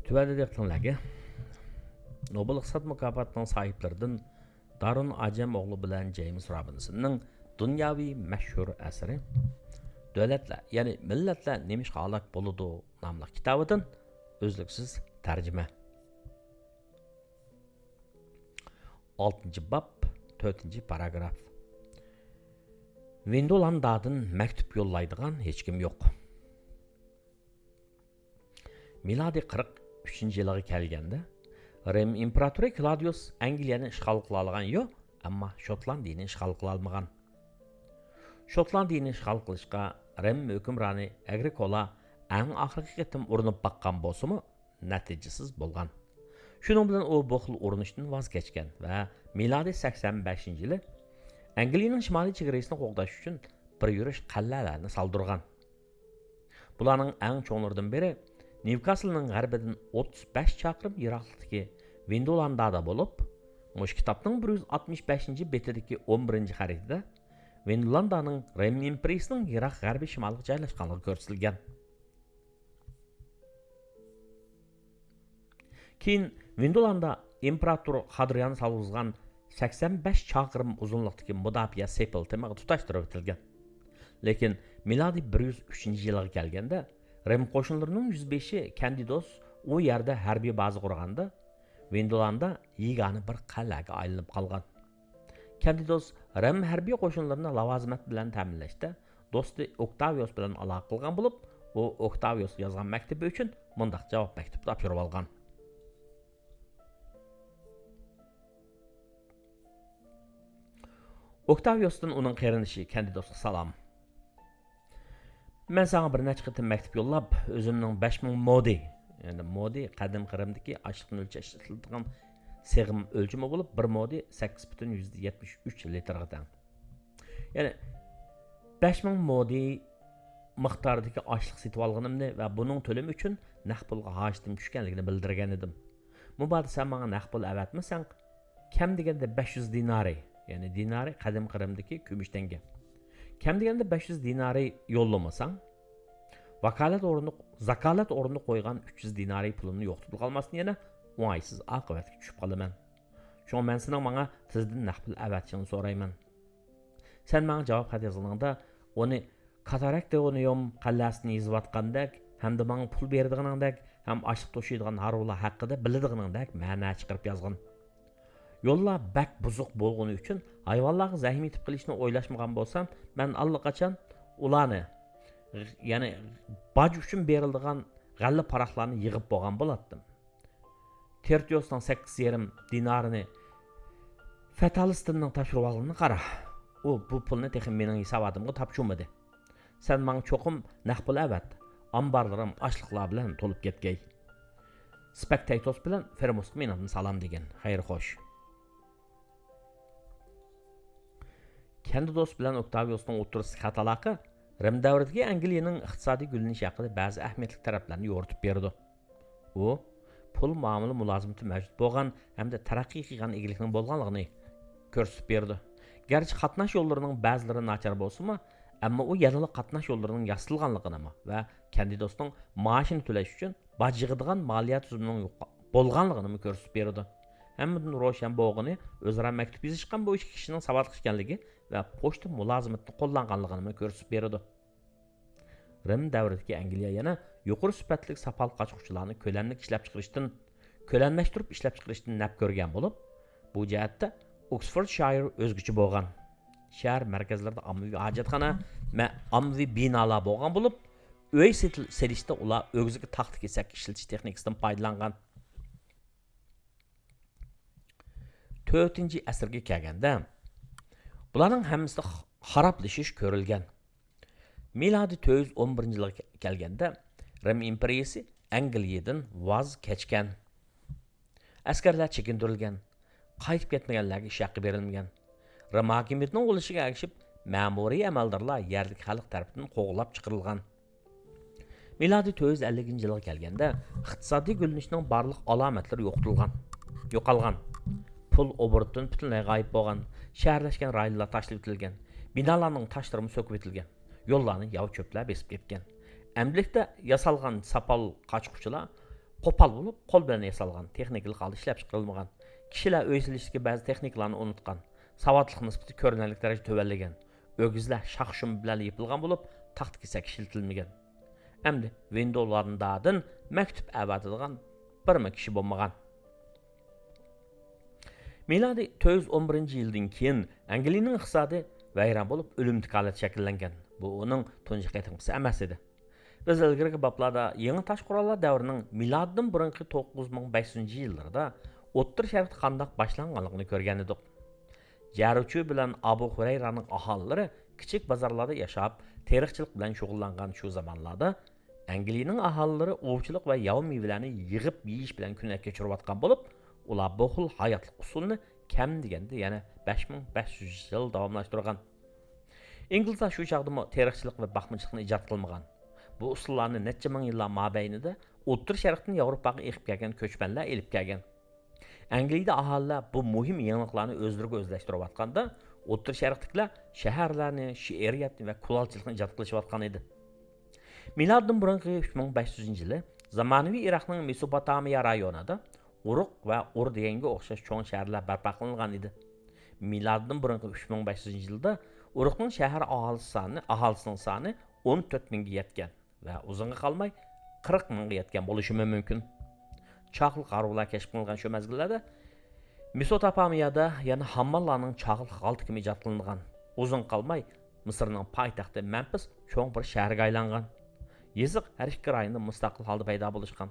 Tüvədədiklərə Nobel iqtisad mükafatının sahiblərindən Darun Acemoğlu bilan James Robinsonның dunyoviy mashhur asari Davlatlar, ya'ni millatlar nemish halak bo'ladi nomli kitobidan o'zliksiz tarjima. 6-bob 4-paragraf. Vindolandadan maktub yollaydigan hech kim yo'q. Miladi 43-yilga kelganda Rim imperatori Claudius Angliyani ishg'ol qila olgan yo'q, ammo Shotlandiyani ishg'ol qila olmagan. Shotlandiyani ishg'ol qilishga Rim hukmroni Agricola eng oxirgi qitim urinib baqqan bo'lsa-mu, natijasiz bo'lgan. Shuning bilan u bu xil urinishdan voz kechgan va milodiy 85-yili Angliyaning shimoliy chegarasini qo'g'dash uchun bir yurish qal'alarni soldirgan. Bularning eng cho'nlaridan biri Newcastlening g'arbidan 35 chaqirim yiroqlikdagi Vindolandada bo'lib, mush kitobning 165-betidagi 11-xaritada Vindolandaning Rim imperiyasining yiroq g'arbiy shimolga joylashganligi ko'rsatilgan. Keyin Vindolanda imperator Hadrian salg'izgan 85 chaqirim uzunlikdagi mudofaa sepil temaga tutashtirib o'tilgan. Lekin milodiy 103-yilga kelganda Rim qo'shinlarining 105i Candidos u yerda harbiy baza qurganda Vindolanda yegani bir qal'aga aylanib qolgan. Candidos Rim harbiy qo'shinlarini lavazimat bilan ta'minlashda do'sti Octavius bilan aloqa qilgan bo'lib, u Octavius yozgan maktubi uchun mundaq javob maktubi topshirib olgan. Octavius'tan uning qarindoshi Candidosga salom. Men sana bir necha qitim maktub yo'llab, o'zimning 5000 modi, ya'ni modi qadim Rimdagi ochliqni o'lchashtiradigan seg'im o'lchami bo'lib, bir modi 8,73 litrga teng. Ya'ni 5000 modi miqdoridagi ochliq setib olganimni va buning to'lami uchun naqd pulga hojatım tushganligini bildirgan edim. Mubada sen menga naqd pul avatmasang, kam deganda 500 dinari, ya'ni dinari qadim Rimdagi kumush tanga. Kam deganda 500 dinari yo'llamasang, zakalat o'rnini qo'ygan 300 dinari pulini yo'qotib qolmasdan yana o'ng'aysiz oqibatga tushib qolaman. Shunga men sening menga tezdan naqd pul avatishingni so'rayman. Sen menga javob xat yozganingda uni katarak deonium qallasini yozayotgandek, hamda menga pul beradiganingdek, ham ochib to'shiydigan haruvlar haqida biladiganingdek ma'no chiqarib yozgan. Yo'llar bak buzuq bo'lgani uchun hayvonlarga zahm etib qilishni o'ylashmagan bo'lsam, men allaqachon ularni, ya'ni baj uchun beriladigan g'alla paraqlarni yig'ib bo'lgan bo'lardim. Tertiosning 8,5 dinarini Fatalistinning topshirib olganini qara. U bu pulni texnik mening hisobotimga topshirmadi. Sen menga cho'qim naqd pul avat. Ambarlarim ochliqlar bilan to'lib ketgay. Spectators bilan Fermosga mendan salom degan. Xayr xo'sh. Candidos bilan Octavius'ning o'rtasidagi xataloqi Rim davridagi Angliyaning iqtisodiy gullanishi haqida ba'zi ahamiyatli taraflarni yo'ritib berdi. U pul muomala mulozimati mavjud bo'lgan hamda taraqqiy qilgan egilikning bo'lganligini ko'rsatib berdi. Garchi qatnash yo'llarining ba'zilari nachar bo'lsa-mu, ammo u yanada qatnash yo'llarining yasalganligini va Candidosning maoshini to'lash uchun baj yig'adigan moliya tuzumining bo'lganligini ko'rsatib berdi. Hammadan ro'shan bo'lgani o'zaro maktub yozishgan bu ikki kishining savodli ekanligi va pochta mulozimatini qo'llanganligini ko'rsatib berdi. Rim davridagi Angliya yana yuqori sifatli sopol qochquvchilarni ko'lanlashtirib ishlab chiqarishdan naf ko'rgan bo'lib, bu jihatda Oxfordshire o'zgacha bo'lgan. Shahar markazlarida ommaviy hojatxona va ommaviy binolar bo'lgan bo'lib, uy selishda ular o'ziga taxta kesak ishlatish texnikasidan foydalangan. 4-asrga kelganda bularning hammasi xaroblashish ko'rilgan. Milodiy 411-yilga kelganda Rim imperiyasi Angliyadan voz kechgan. Askarlar chekintirilgan, qaytib ketmaganlarga ish haqi berilmagan. Rim hokimiyatining o'lishiga ergishib, ma'muriy amaldorlar yerlik xalq tarafidan qo'g'lab chiqarilgan. Milodiy 450-yilga kelganda iqtisodiy gullanishning barliq alomatlari yo'qolgan. Pul obrutdan butunlay g'oyib bo'lgan, shaharlashgan rayonlar tashlab etilgan, binolarning tashlari so'kib etilgan, yo'llarni yov cho'plar besib ketgan. Amlikda yasalgan sopol qochquvchilar qo'pol bo'lib, qo'l bilan yasalgan, texnikalik holda ishlab chiqarilmagan. Kishilar uy silishga ba'zi texnikalarni unutgan. Savodlik nisbati ko'rinarli darajada tuvanlagan. O'gizlar shaxshum bilan yepilgan bo'lib, taxt kesak ishlatilmagan. Endi Windows'lardan maktub avatadigan birma kishi bo'lmagan. Miladi 411-yildan keyin Angliyaning iqtisodi vayron bo'lib, o'limtik holat shakllangan. Bu uning tunji qatimqisi emas edi. Biz ilgirgi bablarda yangi tosh qurollar davrining miloddan burungi 9500-yillarda O'ttir Sharqda qandoq boshlanganligini ko'rgan edik. Jaruvchi bilan Abu Hurayraning aholilari kichik bozorlarda yashab, teriqchilik bilan shug'ullangan shu zamonlarda Angliyaning aholilari ovchilik va yov mevalarni yig'ib yeyish bilan kunlar kechirayotgan bo'lib, ular bu xil hayotlik usulini kam deganda yana 5500 yil davomlashtirgan. İngilizlar shu chaqda teriqchilik va baxtchilikni ijod qilmagan. Bu usullarni necha ming yillar mobaynida O'ttir Sharqdan Yevropaga eqib kelgan ko'chmanlar elib kelgan. Angliyada aholilar bu muhim yangiliklarni o'zlariga o'zlashtirayotganda, O'ttir Sharqdagilar shaharlarni, she'riyatni va kulolchilikni ijod qilishayotgan edi. Miloddan burungi 3500-yili zamonaviy Iroqning Mesopotamiya rayonida Uruq va Ur deganga o'xshash cho'ng shaharlar barpo qilingan edi. Miloddan burungi 3500-yilda Uruqning shahar aholisining soni 14 mingga yetgan va uzunga qolmay 40 mingga yetgan bo'lishi mumkin. Chaqil qarovlar kashf qilingan shu mezgillarda Mesopotamiyada yana Hammallarning chaqil halti kimi ijod qilingan. Uzun qolmay Misrning poytaxti Memphis cho'ng bir shaharga aylangan. Yeziq har ikki rayonda mustaqil holda paydo bo'lishgan.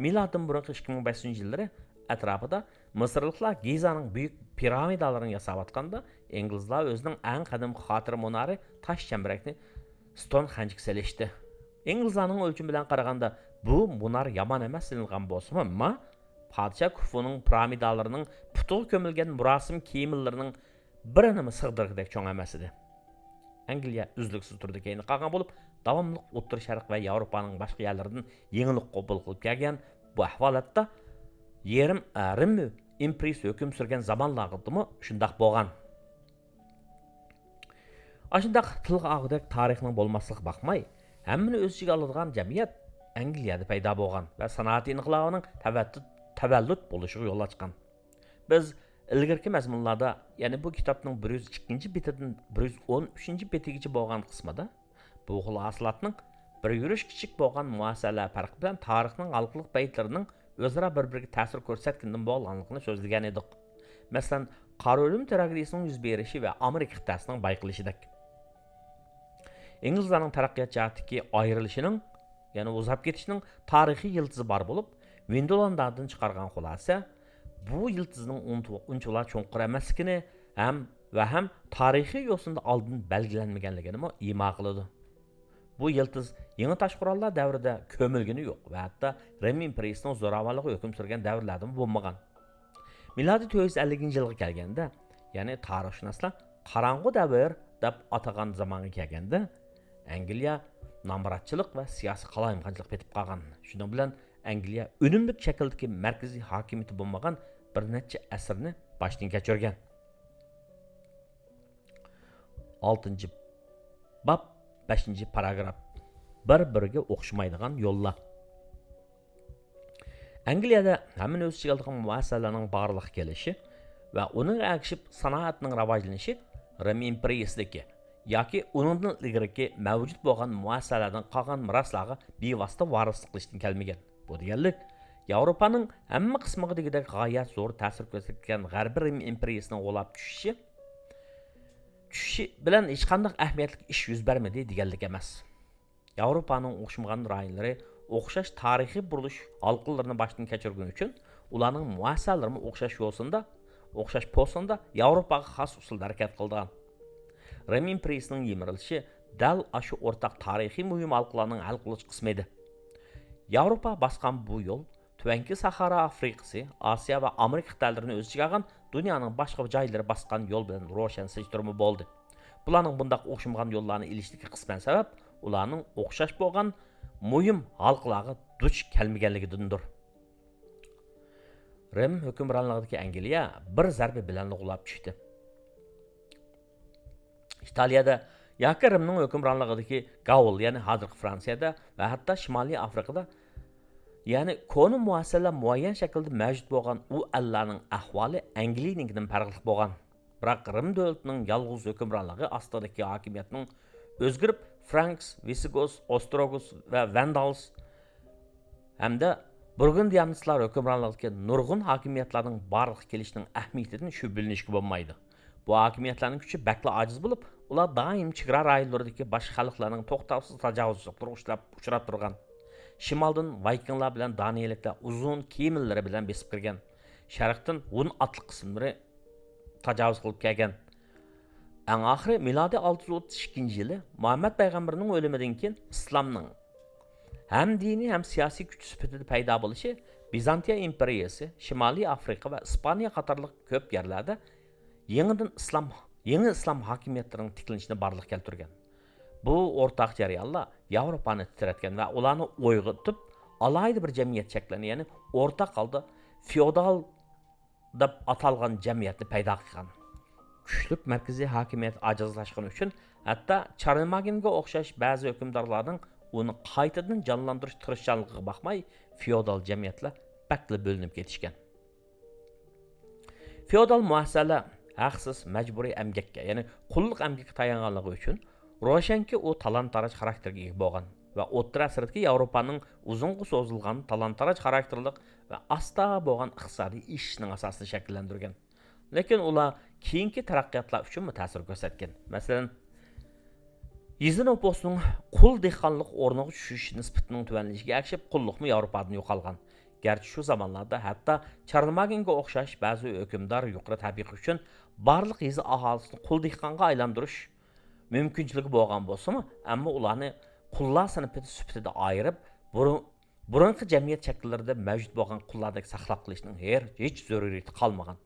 Miloddan burungi 2500-yillari atrofida Misrliklar Gizaning buyuk piramidalarini yasayotganda, inglizlar o'zining eng qadimgi xotira munari tosh chambarakni Stonehenge selishdi. İngilizlarning o'lchami bilan qaraganda bu munar yomon emas silingan bo'lsa-mu, ammo podshoh Kufuning piramidalarining putuq ko'milgan murosim kiyimlarining birini sig'dirgidek cho'ng emas edi. Angliya uzluksiz turda keyin qolgan bo'lib, davomli O'ttir Sharq va Yevropaning boshqa yerlaridan yengillik qabul qilib kelgan. Bu ahvolatda Rim imperiyasi hukm surgan zamonlardami shundoq bo'lgan. Ashundaq tilga og'dak tarixning bo'lmasligiga baxmay, hammani o'z ichiga oladigan jamiyat Angliyada paydo bo'lgan va sanoat inqilobining tavallud bo'lishiga yo'l ochgan. Biz ilgirki mazmunlarda, ya'ni bu kitobning 102-betidan 113-betigacha bo'lgan qismida bu xil aslatning bir yurish kichik bo'lgan muassasalar farqi bilan tarixning xalqlik baytlarining o'zaro bir-biriga ta'sir ko'rsatgandan bo'lganligini so'zlagan edik. Masalan, qora o'lim tragediyasining yuz berishi va Amerika qit'asining bayqilishidek. İngilizlarning taraqqiyot jihatdagi ayrilishining, ya'ni o'zab ketishining tarixiy yildizi bor bo'lib, Windows'lardan chiqargan xulosa bu yildizning unchalar cho'nqir emasligini ham tarixiy yo'sinda oldin belgilanmaganligini imo qiladi. Bu yildiz yangi tosh qurollar davrida ko'milgani yo'q va hatto Rim imperiyasining zo'ravonligi hukm surgan davrlarda bo'lmagan. Milodiy 450-yilga kelganda, ya'ni tarixshunoslar qorong'u davr deb atagan zamonga kelganda, Angliya nomratchilik va siyosiy qalayimqanchilik petib qolgan. Shuning bilan Angliya unumli shakldagi markaziy hokimiyati bo'lmagan bir necha asrni boshdan kechirgan. 6-bob 5-paragraf. Bir-biriga o'xshamaydigan yo'llar. Angliyada hamma o'z ichiga olgan muassasalarning barliq kelishi va uning akshib sanoatning rivojlanishi Rim imperiyasidagi yoki uningdan ilgarigi mavjud bo'lgan muassasalardan qolgan miroslarga bevosita varislik qilishdan kelmagan. Bu deganlik Yevropaning hamma qismiga degidek g'oyat zo'r ta'sir ko'rsatgan G'arbiy Rim imperiyasining g'olab tushishi bilan hech qanday ahamiyatli ish yuz bermadi deganlik emas. Yevropaning o'xshamagan rayonlari o'xshash tarixiy burilish halqalarini boshdan kechirgani uchun ularning muassasalari o'xshash bo'lsa-da Yevropaga xos usulda harakat qilgan. Rim imperiyasining yemirilishi dal shu o'rtaq tarixiy muhim halqalarning hal qilish qismi edi. Yevropa bosgan bu yo'l Tuvanki Sahara Afrikasi, Osiyo va Amerika qit'alarini o'z ichiga olgan dunyoning boshqa joylari bosgan yo'l bilan ro'shan sechtirma bo'ldi. Bularning bunday o'xshamagan yo'llarni ilishdagi qisman sabab ularning o'xshash bo'lgan muhim halqalarga duch kelmaganligidandir. Rim hukmronligidagi Angliya bir zarba bilan lug'lab tushdi. Italiyada yoki Rimning hukmronligidagi Gaul, ya'ni hozirgi Fransiyada va hatto Shimoliy Afrikada Ya'ni konu muassasalar muayyan shaklda mavjud bo'lgan u allarning ahvoli Angliyanikidan farqli bo'lgan. Biroq Rim davlatining yolg'iz hukmronligi ostidagi hokimiyatning o'zgarib Franks, Visigoths, Ostrogoths va Vandals hamda Burgundiyanislar hukmronligiga nurg'un hokimiyatlarning barliq kelishining ahamiyatidan shu bilinishga bo'lmaydi. Bu hokimiyatlarning kuchi bakla ojiz bo'lib, ular doim chegara rayonlaridagi boshqa xalqlarning to'xtovsiz tajovuzchiliklarga uchrab turgan. Shimoldan Vikinglar bilan Daniyaliklar uzun kemillari bilan besib kirgan. Sharqdan Hun otliq qismlari tajovuz qilib kelgan. Eng oxiri milodi 632-yili Muhammad payg'ambarning o'limidan keyin islomning ham diniy ham siyosiy kuch sifatida paydo bo'lishi Bizantiya imperiyasi, Shimoliy Afrika va Ispaniya qatorliq ko'p yerlarda yangi islom hokimiyatlarining tiklanishini barliq keltirgan. Bu o'rtaq jarayonlar Yevropani titratgan va ularni uyg'otib, alayda bir jamiyat shaklini, ya'ni o'rtaq holda feodal deb atalgan jamiyatni paydo qilgan. Kuchli markaziy hokimiyat ajizlashgani uchun hatto Charlemagnga o'xshash ba'zi hukmdorlarning uni qaytadan jonlantirish tirishchanligiga baxmay feodal jamiyatlar bakli bo'linib ketishgan. Feodal muassasalar haqsiz majburiy emgakka, ya'ni qulluq emgakka tayanganligi uchun ro'shanki u talon-taroj xarakterga ega bo'lgan va o'rta asrdagi Yevropaning uzunga so'zilgan talon-taroj xarakterlik va asta bo'lgan iqtisodiy ishning asosini shakllantirgan. Lekin ular keyingi taraqqiyotlar uchun ta'sir ko'rsatgan. Masalan, Yezinoposning qul dehqonlik o'rniga tushish nisbatining tuvanlishiga ergashib qulluqmi Yevropadan yo'qolgan. Garchi shu zamonlarda hatto Charlemagnga o'xshash ba'zi hukmdor yuqori tabiiy uchun barliq yezi aholisini qul dehqonga aylantirish mumkinchiligi bo'lgan bo'lsa-mu, ammo ularni qullar sifatida ayirib, burungi jamiyat shakllarida mavjud bo'lgan qullardek saqlab qilishning hech zaruriyati qolmagan.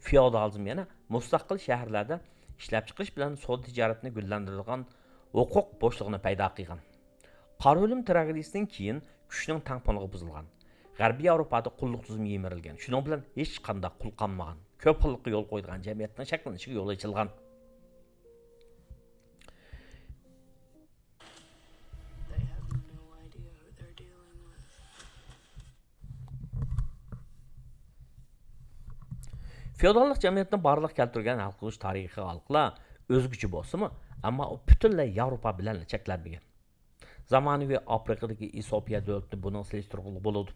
Feodalizm yana mustaqil shaharlarda ishlab chiqarish bilan savdo tijoratini gullantiradigan huquq bo'shlig'ini paydo qilgan. Qora o'lim tragediyasidan keyin kuchning tangponligi buzilgan. G'arbiy Yevropada qulluq tizimi yemirilgan. Shuning bilan hech qanday qul qolmagan. Ko'p xillikqa yo'l qo'yilgan jamiyatning shaklanishiga yo'l ochilgan. Feodallik jamiyatni barliq keltirgan hal qilish tarixiy xalqlar o'zguchi bo'lsa-mu, ammo u butunlay Yevropa bilan cheklanmagan. Zamonaviy Afrikadagi Etiopiya davlati buning selishtirg'ili bo'ladi.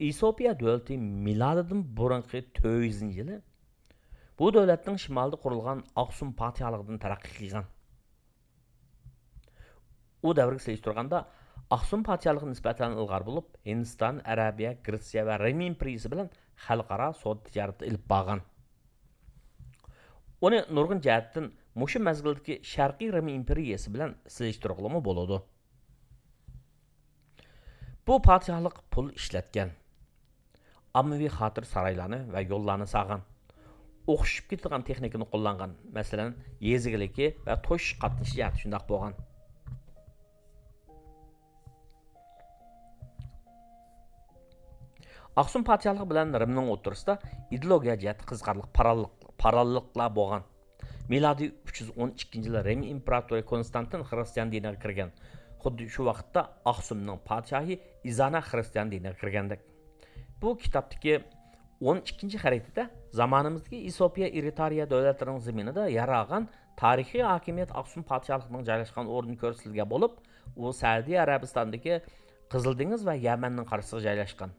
Etiopiya davlati milodidan burungi 400-yili bu davlatning shimolida qurilgan Aksum podshohligidan taraqqiy qilgan. U davrga selishtirganda Aksum podshohligi nisbatan ilg'or bo'lib, Hindiston, Arabiya, Gretsiya va Rim imperiyasi bilan xalqaro savdo tijoratni ilib borgan. Uni nurg'un jihatdan mushu mazgildagi Sharqiy Rim imperiyasi bilan selishtirg'ilimi bo'ladi. Bu podshohlik pul ishlatgan. Ommaviy xotir saroylarni va yo'llarni sog'an. O'xshib ketgan texnikani qo'llangan. Masalan, yezigiligi va to'sh qatnashi jihati shunday bo'lgan. Aksum podshohligi bilan Rimning o'rtasida ideologiya jihati qiziqarli parallelliklar bo'lgan. Milodiy 312-yilda Rim imperatori Konstantin xristian diniga kirgan. Xuddi shu vaqtda Aksumning podshohi Izana xristian diniga kirgandek. Bu kitobdagi 12-xaritada zamonimizdagi Etiopiya Eritreya davlatlarining zaminida yaralgan tarixiy hokimiyat Aksum podshohligining joylashgan o'rni ko'rsatilgan bo'lib, u Saudiya Arabistonidagi Qizil dengiz va Yamanning qarshisiga joylashgan.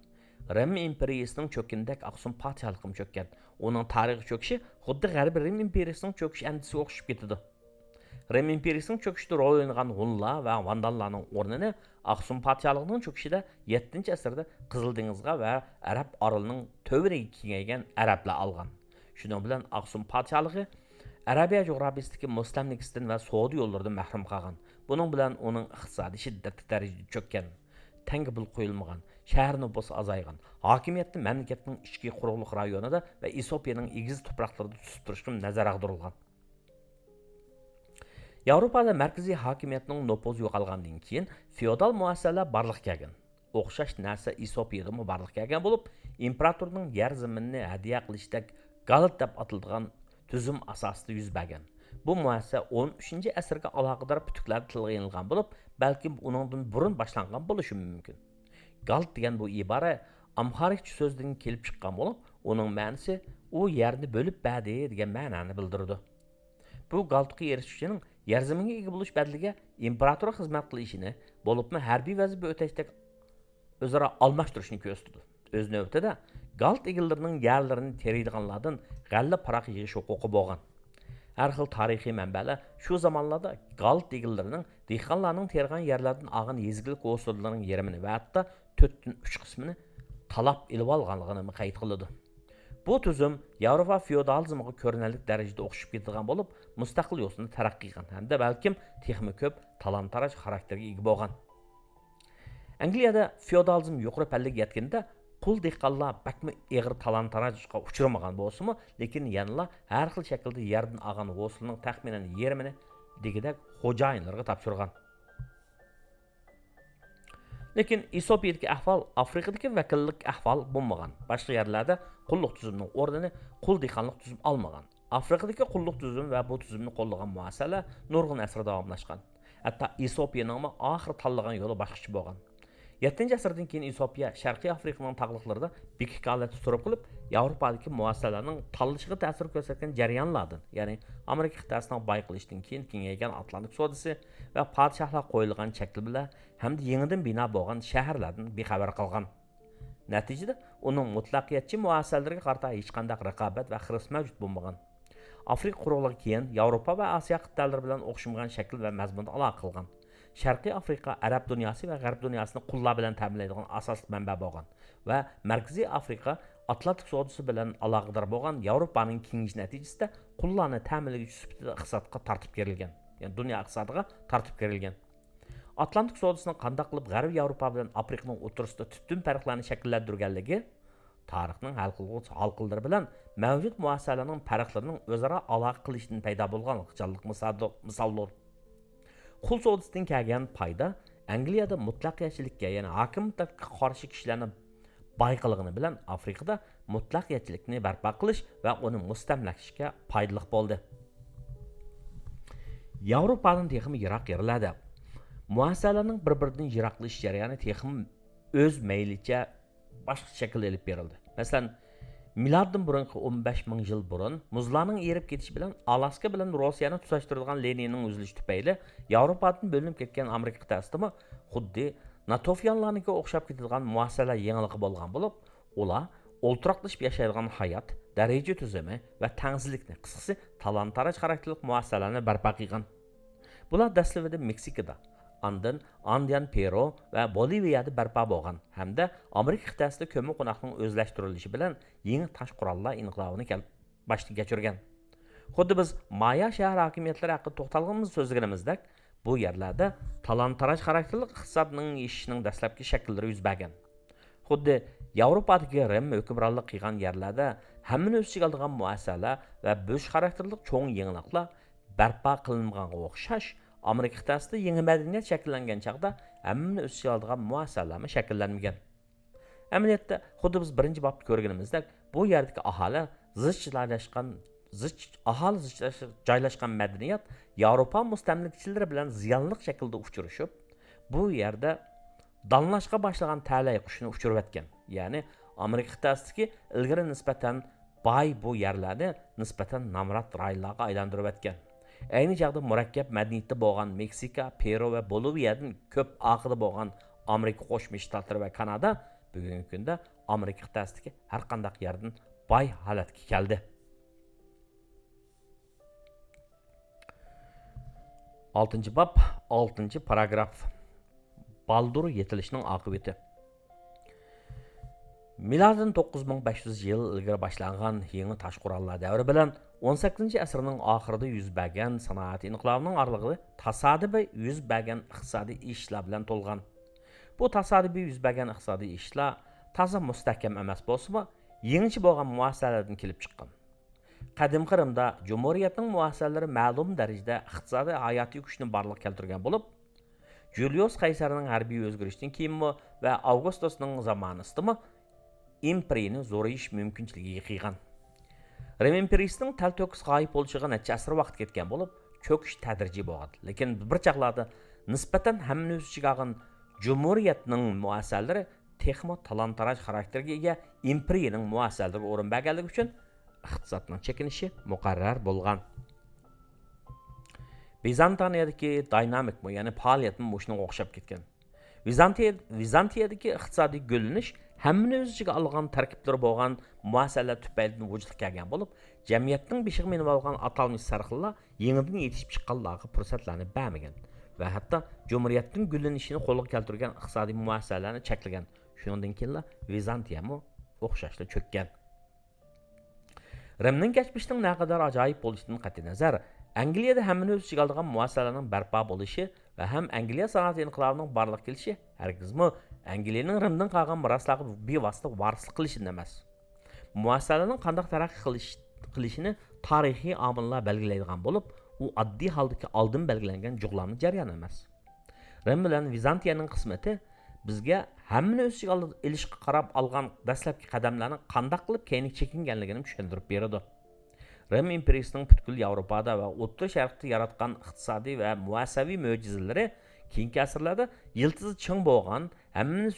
Rim imperiyasining cho'kindek Aksum podshohligi cho'kkan. Uning tarixiy cho'kishi xuddi G'arbiy Rim imperiyasining cho'kishi andisiga o'xshab ketdi. Rim imperiyasining cho'kishida rol o'ynagan Hunlar va Vandallarning o'rnini Aksum podshohligining cho'kishida 7-asrda Qizil dengizga va Arab orolining tövriga kengaygan arablar olgan. Shuning bilan Aksum podshohligi Arabiya jo'g'rafiyasidagi mustamlikasidan va savdo yo'llaridan mahrum qolgan. Buning bilan uning iqtisodiy shiddatli darajada cho'kkan. Tanga pul qo'yilmagan, shahar nufusi azaygan, hokimiyatni mamlakatning ichki quruqlik rayonida va Etiopiyaning egiz tuproqlarida tutib turishga nazarda tutilgan. Yevropada markaziy hokimiyatning nufuzi yo'qolgandan keyin feodal muassasalar barliq kelgan. O'xshash narsa Etiopiyada ham barliq kelgan bo'lib, imperatorning yer zaminni hadiya qilishdek galat deb atilgan tuzum asosida yuz bergan. Bu muassasa 13-asrga aloqador putuklar tilga ilingan bo'lib, balkim uningdan burun boshlangan bo'lishi mumkin. Galt degan bu ibora amxarikcha so'zdan kelib chiqqan bo'lib, uning ma'nosi u yerni bo'lib badi degan ma'noni bildirdi. Bu galtga erishishning yer zaminga ega bo'lish badliga imperator xizmat qilishini, bo'libmi harbiy vazifa o'tashda o'zaro almashtirishni ko'rsatdi. O'z navbatida galt egillarining yerlarini teriydiganlardan g'alla paraq yig'ish huquqi bo'lgan. Har xil tarixiy manbalar shu zamonlarda galt egillarining dehqonlarning tergan yerlardan olgan yezgilik o'sirlarining yerimini va hatto 4dan 3 qismini talab ilib olganligini qayd qiladi. Bu tuzum Yevropa feodalizmiga ko'rinarli darajada o'xshab ketgan bo'lib, mustaqil yo'lni taraqqiy qilgan hamda balkim texmi ko'p talon-taroj xarakterga ega bo'lgan. Angliyada feodalizm yuqori pallaga yetganda qul dehqonlar bakmi eg'ir talon-tarojga uchramagan bo'lsa-mu, lekin yanla har xil shaklda yerdan olgan o'slining taxminan yerimini degidak xo'jayinlarga topshirgan. Lekin Etiyopiyadagi ahvol Afrikadagi vakillik ahvol bo'lmagan. Boshqa yerlarda qulluq tuzumining o'rnini qul dehqonlik tuzum olmagan. Afrikadagi qulluq tuzumi va bu tuzumni qo'llagan muassasalar nurg'un asr davomlashgan. Hatto Etiopiyaning oxir tanlagan yo'li boshqacha bo'lgan. 7-asrdan keyin Etiopiya Sharqiy Afrikaning tog'liqlarida bekik holatda turib qilib, Yevropadagi muassasalarning tanlashiga ta'sir ko'rsatgan jarayonlardan, ya'ni Amerika qit'asining boy qilishidan keyin kengaygan Atlantik savdosi va podshohlar qo'yilgan chekli bilan hamda yangidan bino bo'lgan shaharlardan bexabar qilgan. Natijada uning mutlaqiyatchi muassasalariga qarata hech qanday raqobat va xiris mavjud bo'lmagan. Afrika quruqligidan keyin Yevropa va Osiyo qit'alari bilan o'xshamagan shakl va mazmunda aloqa qilgan. Sharqiy Afrika Arab dunyosi va G'arb dunyosini qullar bilan ta'minlaydigan asosli manba bo'lgan va Markaziy Afrika Atlantik savdosi bilan aloqador bo'lgan Yevropaning kengayishi natijasida qullarni ta'minlovchi sifatida iqtisodga tortib kerilgan. Ya'ni dunyo iqtisodiga tortib kerilgan. Atlantik savdosini qanday qilib G'arb Yevropa bilan Afrikaning o'rtasida tubdan farqlarni shakllantirganligi tarixning halqilari bilan mavjud muassasalarning farqlarining o'zaro aloqa qilishidan paydo bo'lgan ixchanlik misollar. Qul savdosidan kelgan foyda Angliyada mutlaqiyatchilikka, ya'ni hokimiyatga qarshi kishilarni bayqiligini bilan Afrikada mutlaqiyatchilikni barpo qilish va uni mustamlaklashga foydali bo'ldi. Yevropaning texmi yiroq yerlarda muassasalarning bir-biridan yiroqlashish jarayoni texmi o'z maylicha boshqa shakl olib berildi. Masalan, miloddan burungi 15 ming yil burun muzlarning erib ketishi bilan Alaska bilan Rossiyani tutashtirgan Leninning uzilishi tufayli Yevropadan bo'linib ketgan Amerika qit'asida xuddi Natofyanlarga o'xshab ketadigan muassasalar yangilik bo'lgan bo'lib, ular o'ltiraqlashib yashaydigan hayot, daraja tuzumi va tangzillikni, qisqasi talon-taroj xarakterli muassasalarni barpo qilgan. Bular dastlabida Meksikada, Andian Peru va Boliviyada barpo bo'lgan hamda Amerika qit'asida ko'mir qo'noqning o'zlashtirilishi bilan yangi tosh qurollar inqilobini boshdan kechirgan. Xuddi biz Maya shahar hokimiyatlari haqida to'xtalganimiz so'zlaganimizdek, bu yerlarda talon-taroj xarakterli iqtisodning yeshishining dastlabki shakllari yuz bergan. Xuddi Yevropadagi Rim hukmronlik qilgan yerlarda hammani o'z ichiga olgan muassasalar va bo'sh xarakterli cho'ng yangiliklar barpo qilinmaganga o'xshash Amerika qit'asida yangi madaniyat shakllangan chaqda hammani o'z ichiga olgan muassasalar shakllanmagan. Amaliyotda xuddi biz birinchi bobda ko'rganimizdek, bu yerdagi aholi zich joylashgan madaniyat Yevropa mustamlikchilari bilan ziyonli shaklda uchrashib, bu yerda donlashga boshlagan talay qushini uchirib o'tgan. Ya'ni Amerika qit'asidagi ilgari nisbatan boy bu yerlarni nisbatan namrat raylarga aylantirib o'tgan. Ayni chaqda murakkab madaniyatda bo'lgan Meksika, Peru va Boliviyadan ko'p aqida bo'lgan Amerika Qo'shma Shtatlari va Kanada bugungi kunda Amerika qit'asidagi har qanday yerdan boy holatga keldi. 6-bob 6-paragraf. Baldur yetilishining oqibati. Miladdan 9500 yil ilgari boshlangan yangi tosh qurollar davri bilan 18-asrning oxirida yuz bergan sanoat inqilobining oralig'ida tasodifiy yuz bergan iqtisodiy ishlar bilan to'lgan. Bu tasodifiy yuz bergan iqtisodiy ishlar toza mustahkam emas bo'lsa-mu, yangicha bo'lgan muassasalardan kelib chiqqan. Qadim Qrimda Jumhuriyatning muassasalari ma'lum darajada iqtisodiy hayotiy kuchni barliqqa keltirgan bo'lib, Julius Qaysarning harbiy o'zgarishdan keyin va Augustusning zamonasida imperiyani zo'rayish mumkinchiligiga qiygan. Rim imperiyasining talto'kis g'oyib bo'lishiga necha asr vaqt ketgan bo'lib, cho'kish tadrijiy bo'lgan. Lekin bir chaqlarda nisbatan hamma o'z ichiga olgan Jumhuriyatning muassasalari texmo talon-taroj xarakterga ega imperiyaning muassalariga o'rin berganligi uchun iqtisodning chekinishi muqarrar bo'lgan. Bizantiniyadagi dinamikmi, ya'ni faoliyatmi shunga o'xshab ketgan. Vizantiyadagi iqtisodiy gullanish hammani o'z ichiga olgan tarkiblari bo'lgan muassasalar tufayli vujudga kelgan bo'lib, jamiyatning beshig'i minib olgan atalmish sarxillar yangidan yetishib chiqqanlarga fursatlarni bermagan va hatto jumhuriyatning gullanishini qo'lga keltirgan iqtisodiy muassasalarni cheklagan. Shundan keyin Vizantiyami o'xshashli cho'kkan. Rimning geçmişinin ne kadar acayip bo'lishidan qat'iy nazar, Angliyada hammani o'z ichiga olgan muassasalarning barpo bo'lishi va ham Angliya sanoat inqilobining barliq kelishi hargizmi Angliyaning Rimdan qolgan miroslarga bevosita varislik qilishini emas. Muassasalarning qanday taraqqiy qilishini tarixiy omillar belgilaydigan bo'lib, u oddiy holdagi oldin belgilangan jug'lamli jarayon emas. Rim bilan Vizantiyaning qismati bizga hammani o'z ichiga ilishga qarab olgan dastlabki qadamlarning qanday qilib keyin chekinganligini tushuntirib beradi. Rim imperiyasining butkul Yevropada va O'rta Sharqda yaratgan iqtisodiy va muassaviy mo'jizalari keyingi asrlarda yiltizi ching bo'lgan, hammani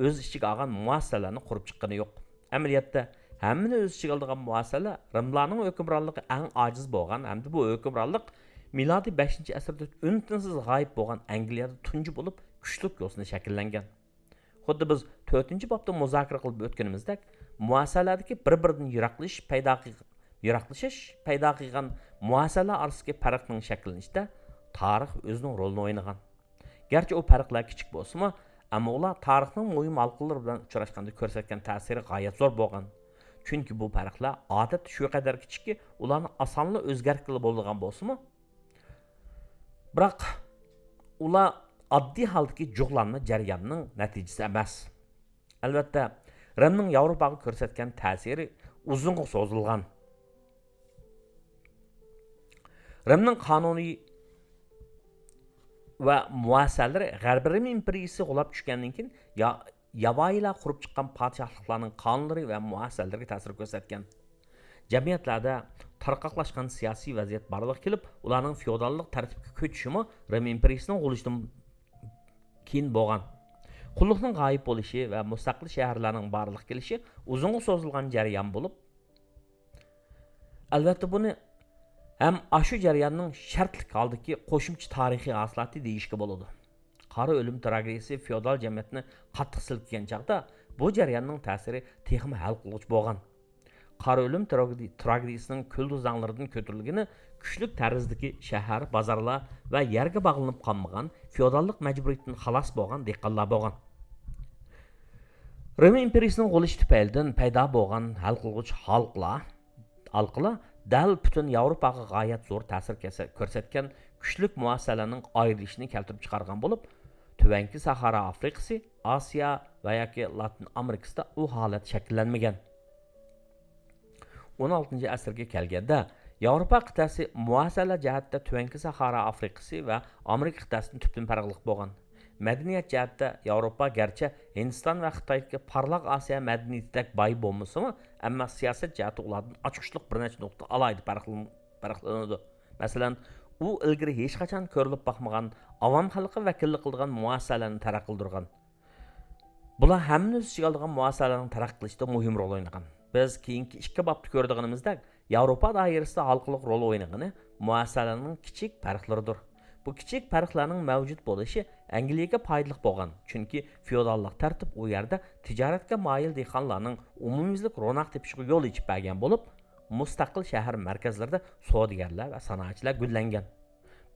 o'z ichiga olgan muassasalarni qurib chiqqani yo'q. Amaliyotda hammani o'z ichiga olgan muassasalar Rimlarning hukmronligi eng ojiz bo'lgan, hamda bu hukmronlik milodiy 5-asrda untinsiz g'oyib bo'lgan Angliyada tunji bo'lib kuchli yo'sini shakllangan. Xuddi biz 4-bobda muzokara qilib o'tganimizdek, muassasalardagi bir-biridan yiroqlashish paydo qilgan muassasalar orasidagi farqning shakllanishida tarix o'zining rolini o'ynagan. Garchi u farqlar kichik bo'lsa-mu, ammo ular tarixning muhim halqalari bilan uchrashganda ko'rsatgan ta'siri g'oyat zo'r bo'lgan. Chunki bu farqlar odatda shu qadar kichikki, ularni osonla o'zgartirib bo'ladigan bo'lsa-mu, biroq ular oddiy holdagi jug'lanma jarayonining natijasi emas. Albatta, Rimning Yevropaga ko'rsatgan ta'siri uzunga so'zilgan. Rimning qonuniy va muassasalari G'arb Rim imperiyasi g'ulab tushgandan keyin yavoiylar qurib chiqqan podshohliklarning qonunlari va muassasalariga ta'sir ko'rsatgan. Jamiyatlarda tarqoqlashgan siyosiy vaziyat barliq kelib, ularning feodallik tartibga ko'chishimi Rim imperiyasining g'ulishidan keyin bo'lgan. Qulluqning g'oyib bo'lishi va mustaqil shaharlarning barliq kelishi uzunga so'zilgan jarayon bo'lib, albatta buni ham ashu jarayonning shartlik holdagi qo'shimcha tarixiy aslati deyishga bo'ladi. Qora o'lim tragediyasi feodal jamiyatni qattiq silkigan chaqda bu jarayonning ta'siri texmi hal qiluvchi bo'lgan. Qora o'lim tragediyasining kulduzanlaridan ko'tarilgani kuchli tarzdagi shahar, bozorlar va yerga bog'lanib qolmagan feodallik majburiyatidan xalos bo'lgan dehqonlar bo'lgan. Rim imperiyasining g'olishi tufaylidan paydo bo'lgan hal qiluvchi xalqlar dal butun Yevropaga g'oyat zo'r ta'sir ko'rsatgan kuchli muassasalarning ayrilishini keltirib chiqargan bo'lib, Tuvanki Sahara Afrikasi, Osiyo va yoki Latin Amerikasida u holat shakllanmagan. 16-asrga kelganda Yevropa qit'asi muassasalar jihatda Tuvanki Sahara Afrikasi va Amerika qit'asidan tubdan farqli bo'lgan. Madaniyat jihatda Yevropa garchi Hindiston va Xitoyga parlaq Osiyo madaniyatidek boy bo'lmasa-mu, ammo siyosat jihati ulardan ochiqlik bir necha nuqta alayda farqlanadi. Masalan, u ilgari hech qachon ko'rilib boqmagan avam xalqi vakillik qilgan muassasalarni taraqqiy qildirgan. Bular hammani o'z ichiga olgan muassasalarning taraqqiy qilishida muhim rol o'ynagan. Biz keyingi ikki bobda ko'radiganimizdek, Yevropa doirasida xalqlik rol o'ynagani muassasalarning kichik farqlaridir. Bu kichik farqlarning mavjud bo'lishi Angliyaga foydali bo'lgan. Chunki feodallik tartib u yerda tijoratga moyil dehqonlarning umumyuzlik ro'naq tepishiga yo'l ochib bergan bo'lib, mustaqil shahar markazlarida savdogarlar va sanoatchilar gullangan.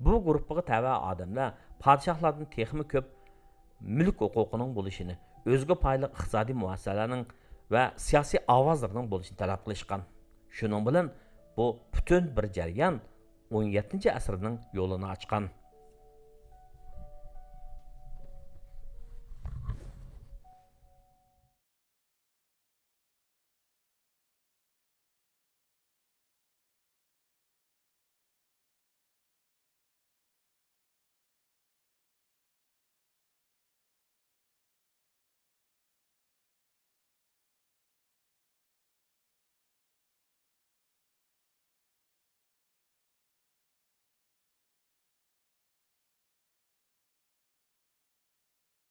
Bu guruhga tava odamlar podshohlardan texmi ko'p mulk huquqining bo'lishini, o'zga foydali iqtisodiy muassasalarning va siyosiy ovozlarning bo'lishini talab qilishgan. Shuning bilan bu butun bir jarayon 17-asrning yo'lini ochgan.